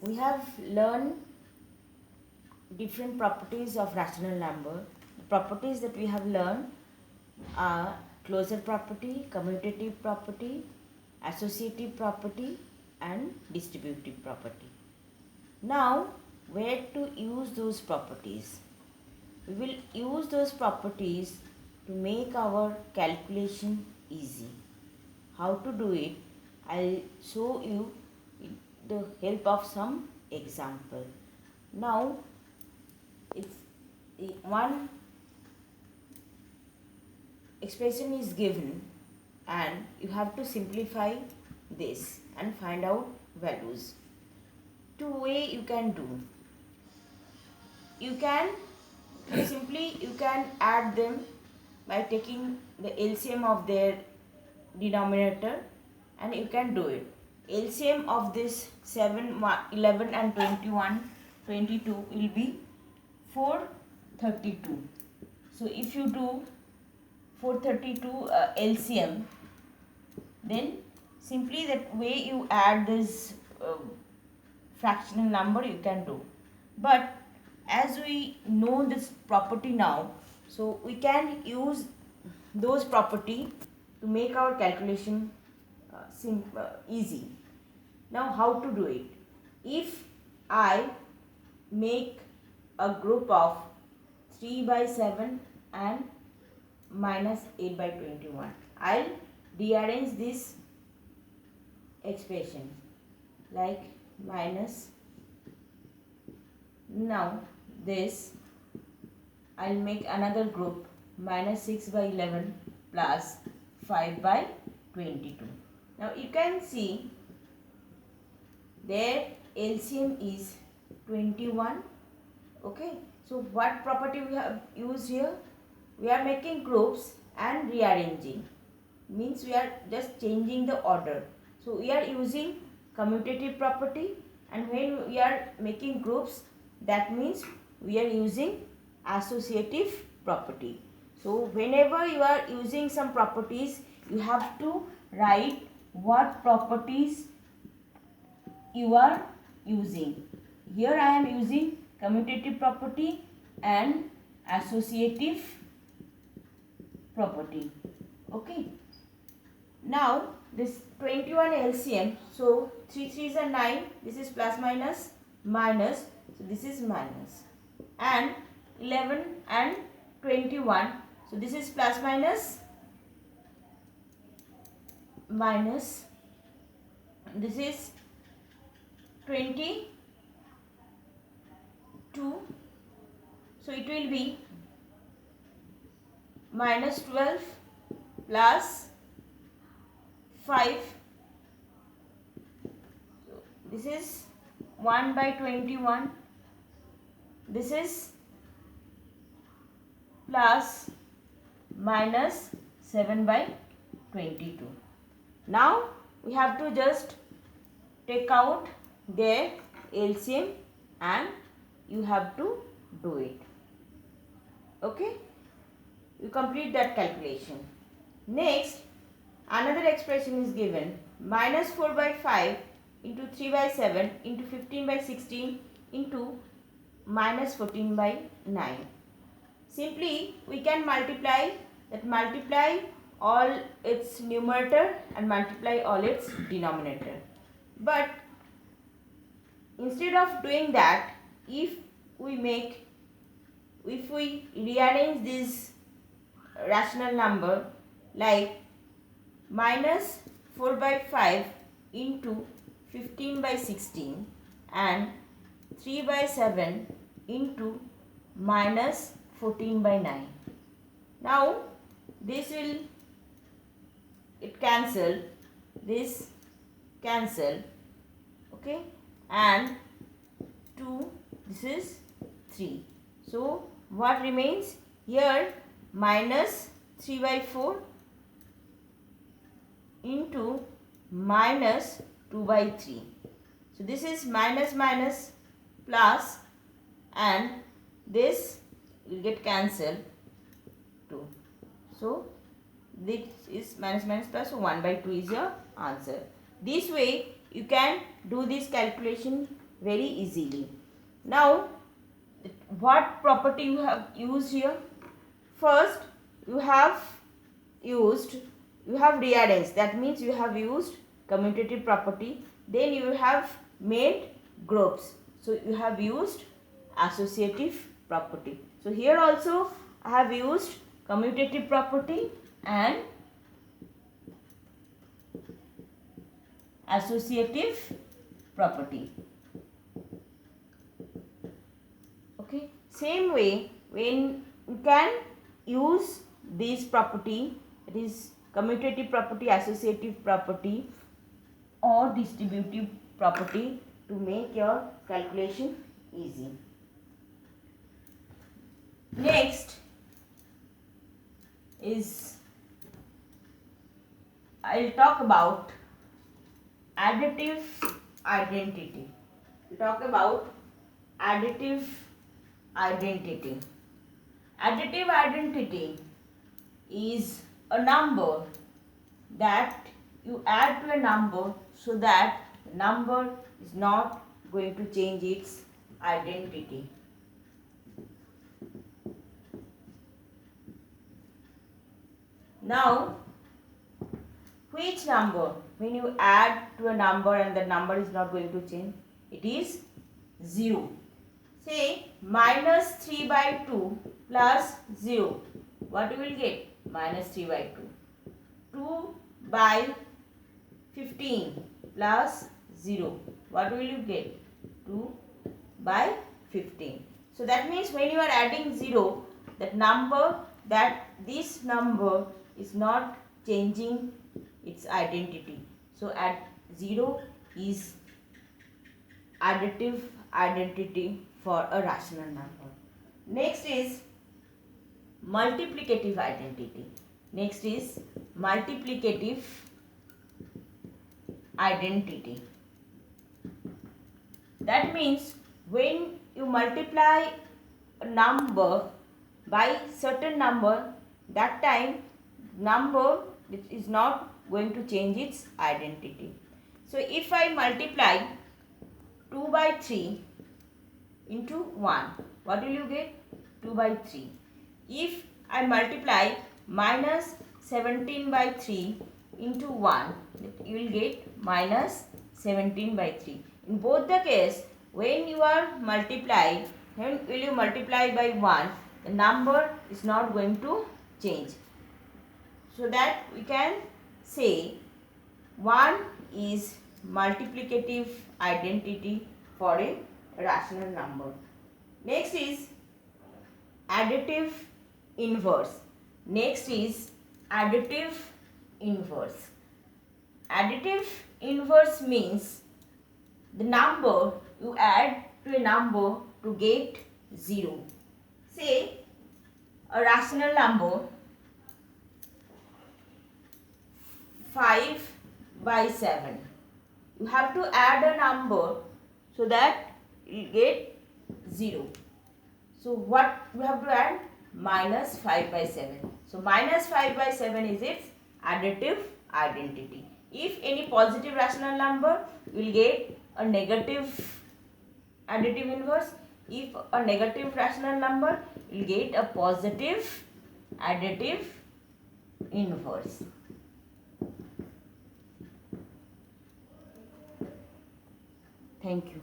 we have learned different properties of rational number. The properties that we have learned are closure property, commutative property, associative property, and distributive property. Now, where to use those properties? We will use those properties to make our calculation easy. How to do it? I'll show you with the help of some example. Now, if one expression is given and you have to simplify this and find out values. Two way you can do. You can add them by taking the LCM of their denominator, and you can do it. LCM of this 7, 11 and 21, 22 will be 432. So if you do 432 LCM, then simply that way you add this fractional number you can do. But as we know this property now, so we can use those property to make our calculation easy. Now how to do it? If I make a group of 3 by 7 and minus 8 by 21, I'll rearrange this expression like minus. Now this I'll make another group minus 6 by 11 plus 5 by 22. Now you can see their LCM is 21. Okay, so what property we have used here? We are making groups and rearranging, means we are just changing the order. So we are using commutative property, and when we are making groups, that means we are using associative property. So whenever you are using some properties, you have to write what properties you are using. Here I am using commutative property and associative property. Okay. Now this 21 LCM, so 3 3s are 9, this is plus minus minus, so this is minus, and 11 and 21, so this is plus minus minus, this is 22, so it will be minus 12 plus 5, so this is 1 by 21, this is plus minus 7 by 22. Now we have to just take out their LCM and you have to do it. Okay, you complete that calculation. Next, another expression is given, minus 4 by 5 into 3 by 7 into 15 by 16 into minus 14 by 9. Simply we can multiply all its numerator and multiply all its denominator. But instead of doing that, if we rearrange this rational number like minus 4 by 5 into 15 by 16 and 3 by 7 into minus 14 by 9. Now this will cancel, this cancel, okay, and 2, this is 3. So what remains here? Minus 3 by 4 into minus 2 by 3. So this is minus minus plus, and this will get cancelled 2. So this is minus minus plus, so 1 by 2 is your answer. This way you can do this calculation very easily. Now, what property you have used here? First, you have rearranged. That means you have used commutative property. Then you have made groups. So you have used associative property. So here also I have used commutative property and associative property. Okay, same way when you can use this property, it is commutative property, associative property or distributive property to make your calculation easy. Next is I will talk about additive identity. We talk about additive identity. Additive identity is a number that you add to a number so that the number is not going to change its identity. Now, which number, when you add to a number and the number is not going to change, it is 0. Say minus 3 by 2 plus 0. What you will get? Minus 3 by 2. 2 by 15 plus 0. What will you get? 2 by 15. So that means when you are adding 0, this number is not changing its identity. So at 0 is additive identity for a rational number. Next is multiplicative identity. Next is multiplicative identity. That means when you multiply a number by certain number, that time number is not going to change its identity. So if I multiply 2 by 3 into 1, what will you get? 2 by 3. If I multiply minus 17 by 3 into 1, you will get minus 17 by 3. In both the case, when you are multiplied, when will you multiply by 1, the number is not going to change. So that we can say 1 is multiplicative identity for a rational number. Next is additive inverse. Next is additive inverse. Additive inverse means the number you add to a number to get 0. Say a rational number 5 by 7. You have to add a number so that you get 0. So what we have to add? Minus 5 by 7. So minus 5 by 7 is its additive identity. If any positive rational number, you will get a negative additive inverse. If a negative rational number, you will get a positive additive inverse. Thank you.